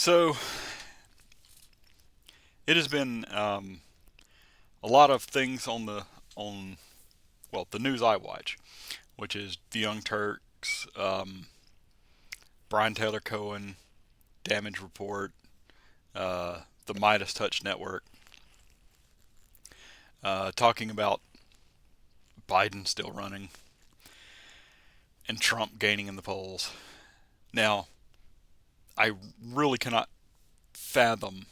So it has been a lot of things on the news I watch, which is the Young Turks, Brian Taylor Cohen, Damage Report, the Midas Touch Network, talking about Biden still running and Trump gaining in the polls. Now, I really cannot fathom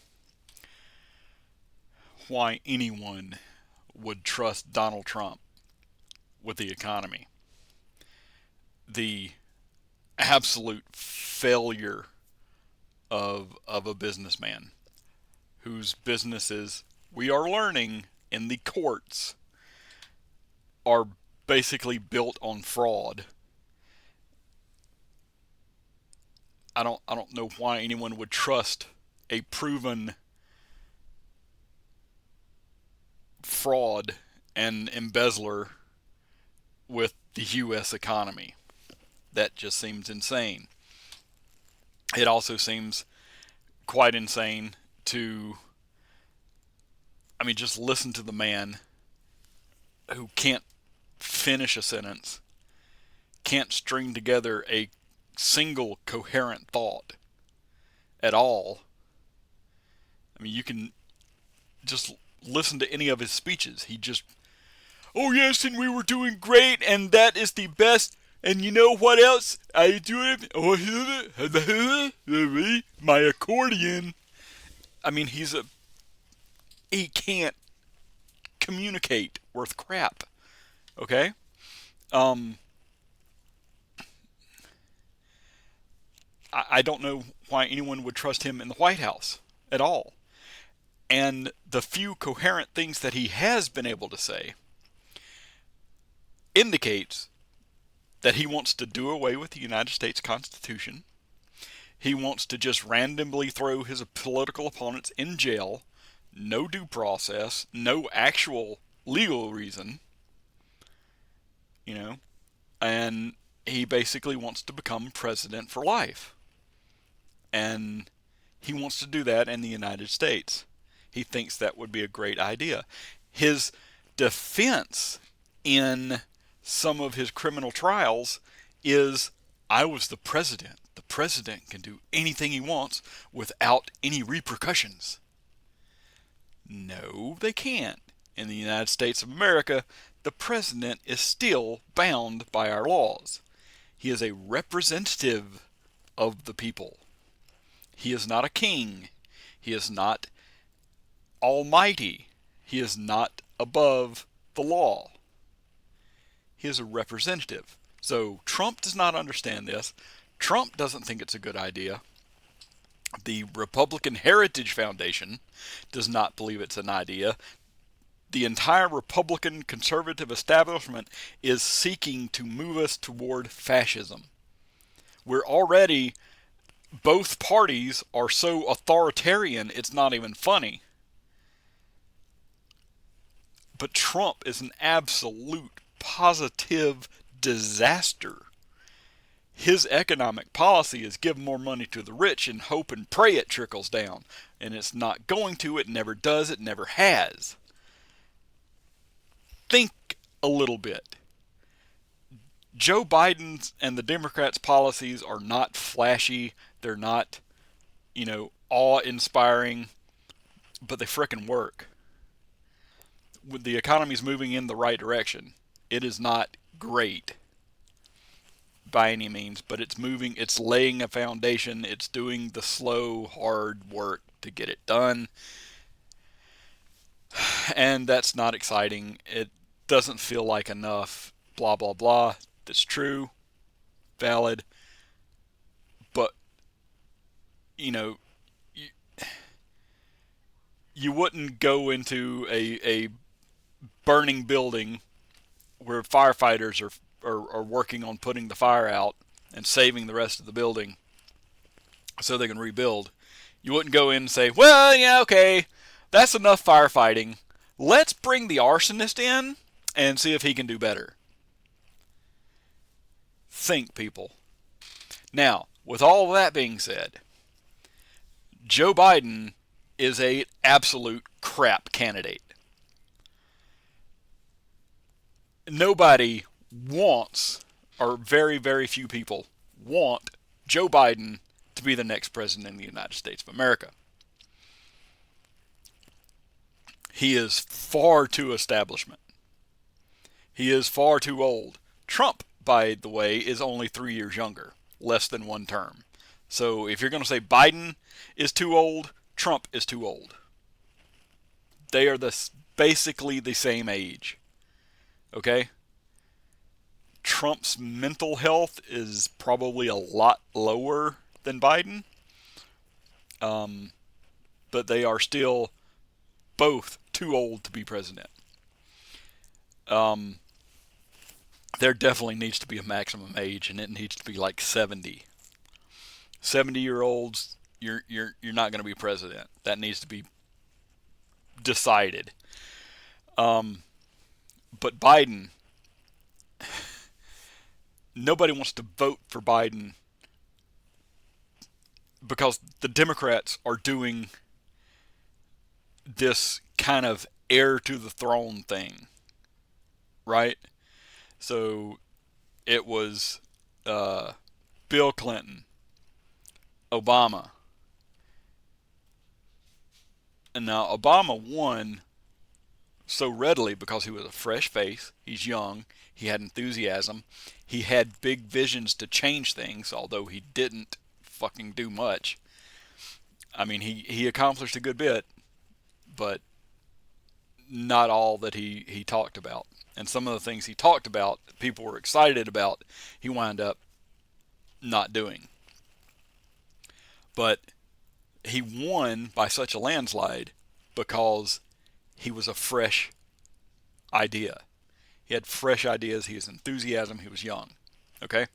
why anyone would trust Donald Trump with the economy. The absolute failure of a businessman whose businesses, we are learning in the courts, are basically built on fraud. I don't know why anyone would trust a proven fraud and embezzler with the US economy. That just seems insane. It also seems quite insane to, just listen to the man who can't finish a sentence, can't string together a single coherent thought at all. You can just listen to any of his speeches. He just, oh yes, and we were doing great, and that is the best. And you know what else? I do it. My accordion. He can't communicate worth crap. Okay? Um, I don't know why anyone would trust him in the White House at all. And the few coherent things that he has been able to say indicates that he wants to do away with the United States Constitution. He wants to just randomly throw his political opponents in jail. No due process, no actual legal reason, you know, and he basically wants to become president for life. And he wants to do that in the United States. He thinks that would be a great idea. His defense in some of his criminal trials is, I was the president. The president can do anything he wants without any repercussions. No, they can't. In the United States of America, the president is still bound by our laws. He is a representative of the people. He is not a king. He is not almighty. He is not above the law. He is a representative. So Trump does not understand this. Trump doesn't think it's a good idea. The Republican Heritage Foundation does not believe it's an idea. The entire Republican conservative establishment is seeking to move us toward fascism. We're already, both parties are so authoritarian, it's not even funny. But Trump is an absolute positive disaster. His economic policy is give more money to the rich and hope and pray it trickles down. And it's not going to, it never does, it never has. Think a little bit. Joe Biden's and the Democrats' policies are not flashy, they're not, awe-inspiring, but they frickin' work. The economy's moving in the right direction. It is not great by any means, but it's moving, it's laying a foundation, it's doing the slow, hard work to get it done. And that's not exciting. It doesn't feel like enough, blah, blah, blah. That's true, valid, but, you, you wouldn't go into a burning building where firefighters are working on putting the fire out and saving the rest of the building so they can rebuild. You wouldn't go in and say, well, yeah, okay, that's enough firefighting. Let's bring the arsonist in and see if he can do better. Think, people. Now, with all that being said, Joe Biden is a absolute crap candidate. Nobody wants, or very, very few people want Joe Biden to be the next president of the United States of America. He is far too establishment. He is far too old. Trump, by the way, is only 3 years younger, less than one term. So if you're going to say Biden is too old, Trump is too old. They are basically the same age. Okay? Trump's mental health is probably a lot lower than Biden, but they are still both too old to be president. There definitely needs to be a maximum age, and it needs to be like 70. 70-year-olds, you're not going to be president. That needs to be decided. But Biden, nobody wants to vote for Biden because the Democrats are doing this kind of heir to the throne thing, right? So it was Bill Clinton, Obama. And now Obama won so readily because he was a fresh face. He's young. He had enthusiasm. He had big visions to change things, although he didn't fucking do much. I mean, he accomplished a good bit, but not all that he talked about. And some of the things he talked about, people were excited about, he wound up not doing. But he won by such a landslide because he was a fresh idea. He had fresh ideas. He was enthusiasm. He was young. Okay?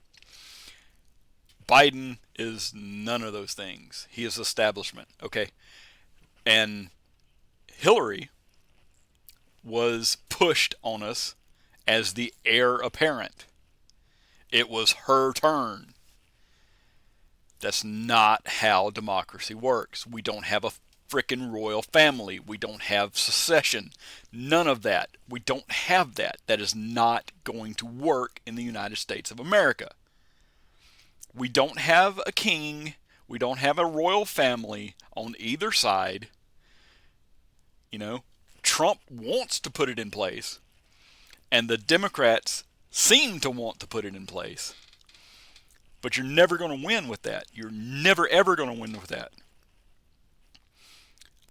Biden is none of those things. He is establishment. Okay? And Hillary was pushed on us as the heir apparent. It was her turn. That's not how democracy works. We don't have a frickin' royal family. We don't have secession. None of that. We don't have that. That is not going to work in the United States of America. We don't have a king. We don't have a royal family on either side. You know, Trump wants to put it in place, and the Democrats seem to want to put it in place. But you're never going to win with that. You're never, ever going to win with that.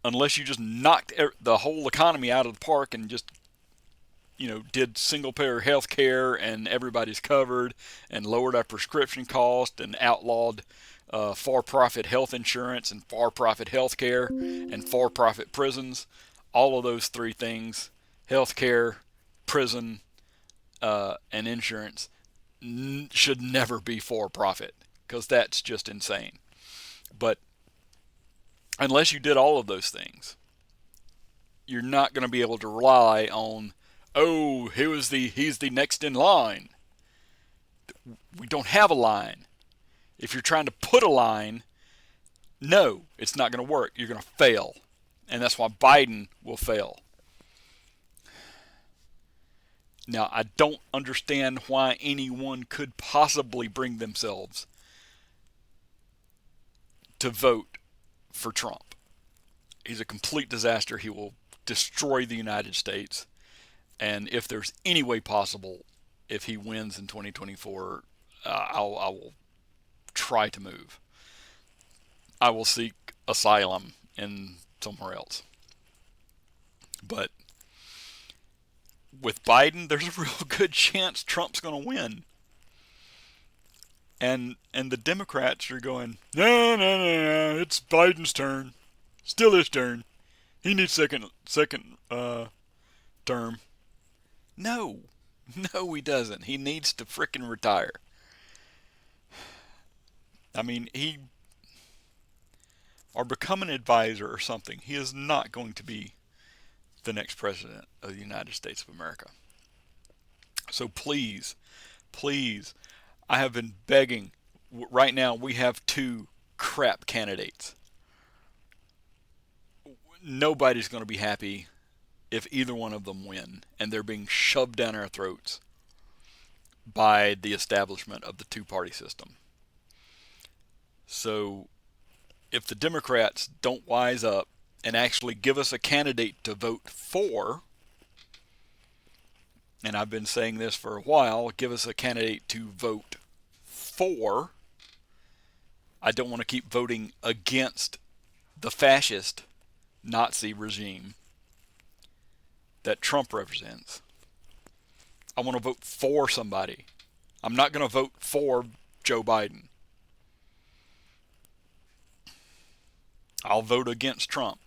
Unless you just knocked the whole economy out of the park and just, did single-payer health care and everybody's covered and lowered our prescription cost and outlawed for-profit health insurance and for-profit health care and for-profit prisons. All of those three things, health care, prison, and insurance, should never be for profit because that's just insane. But unless you did all of those things, you're not going to be able to rely on, he's the next in line. We don't have a line. If you're trying to put a line, no, it's not going to work. You're going to fail. And that's why Biden will fail. Now, I don't understand why anyone could possibly bring themselves to vote for Trump. He's a complete disaster. He will destroy the United States. And if there's any way possible, if he wins in 2024, I will try to move. I will seek asylum in somewhere else. But with Biden, there's a real good chance Trump's going to win. And the Democrats are going, no, it's Biden's turn. Still his turn. He needs second term. No, he doesn't. He needs to frickin' retire. I mean, or become an advisor or something. He is not going to be the next president of the United States of America. So please, I have been begging. Right now we have two crap candidates. nobody's going to be happy if either one of them win, and they're being shoved down our throats by the establishment of the two-party system. So if the Democrats don't wise up and actually give us a candidate to vote for, and I've been saying this for a while, give us a candidate to vote for. I don't want to keep voting against the fascist Nazi regime that Trump represents. I want to vote for somebody. I'm not going to vote for Joe Biden. I'll vote against Trump.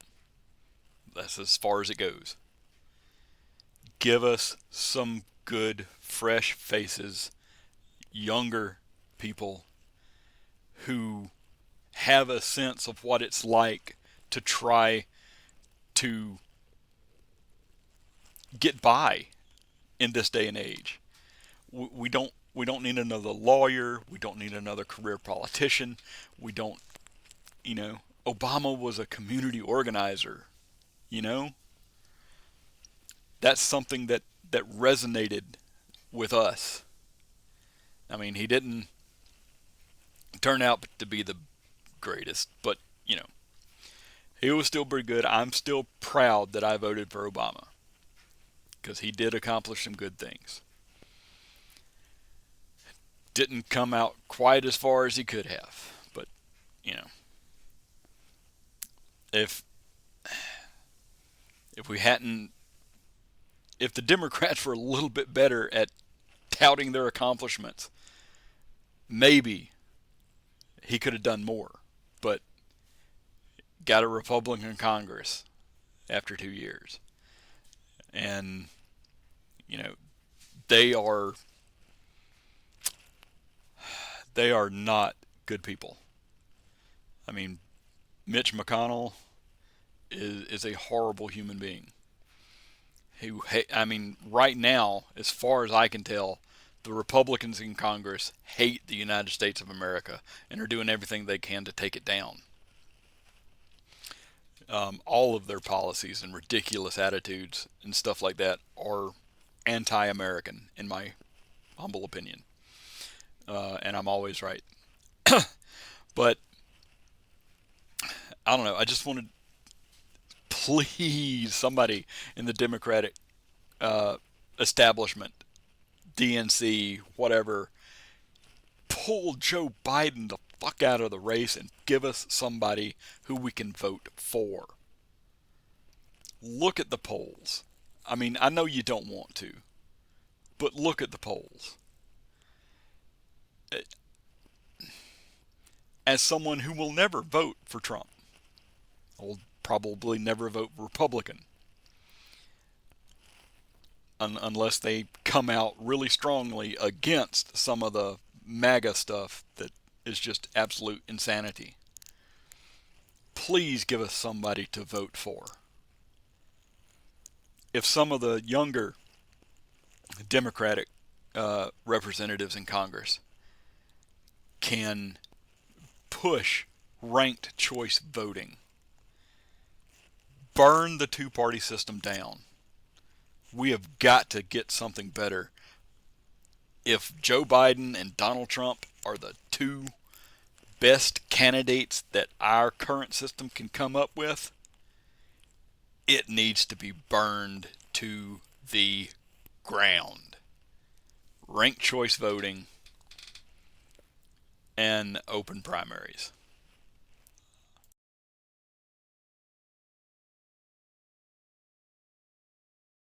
That's as far as it goes. Give us some good, fresh faces, younger people who have a sense of what it's like to try to get by in this day and age. We don't need another lawyer. We don't need another career politician. We don't, Obama was a community organizer, That's something that resonated with us. I mean, he didn't turn out to be the greatest, but, he was still pretty good. I'm still proud that I voted for Obama because he did accomplish some good things. Didn't come out quite as far as he could have, but, if the Democrats were a little bit better at touting their accomplishments, maybe he could have done more. But got a Republican Congress after 2 years. And, they are not good people. I mean, Mitch McConnell is a horrible human being. Right now, as far as I can tell, the Republicans in Congress hate the United States of America and are doing everything they can to take it down. All of their policies and ridiculous attitudes and stuff like that are anti-American, in my humble opinion. And I'm always right. But, I don't know, I just wanted, please, somebody in the Democratic establishment, DNC, whatever, pull Joe Biden the fuck out of the race and give us somebody who we can vote for. Look at the polls. I mean, I know you don't want to, but look at the polls. As someone who will never vote for Trump, I will probably never vote Republican unless they come out really strongly against some of the MAGA stuff that is just absolute insanity. Please give us somebody to vote for. If some of the younger Democratic representatives in Congress can push ranked choice voting, burn the two-party system down, we have got to get something better. If Joe Biden and Donald Trump are the two best candidates that our current system can come up with, it needs to be burned to the ground. Ranked choice voting and open primaries.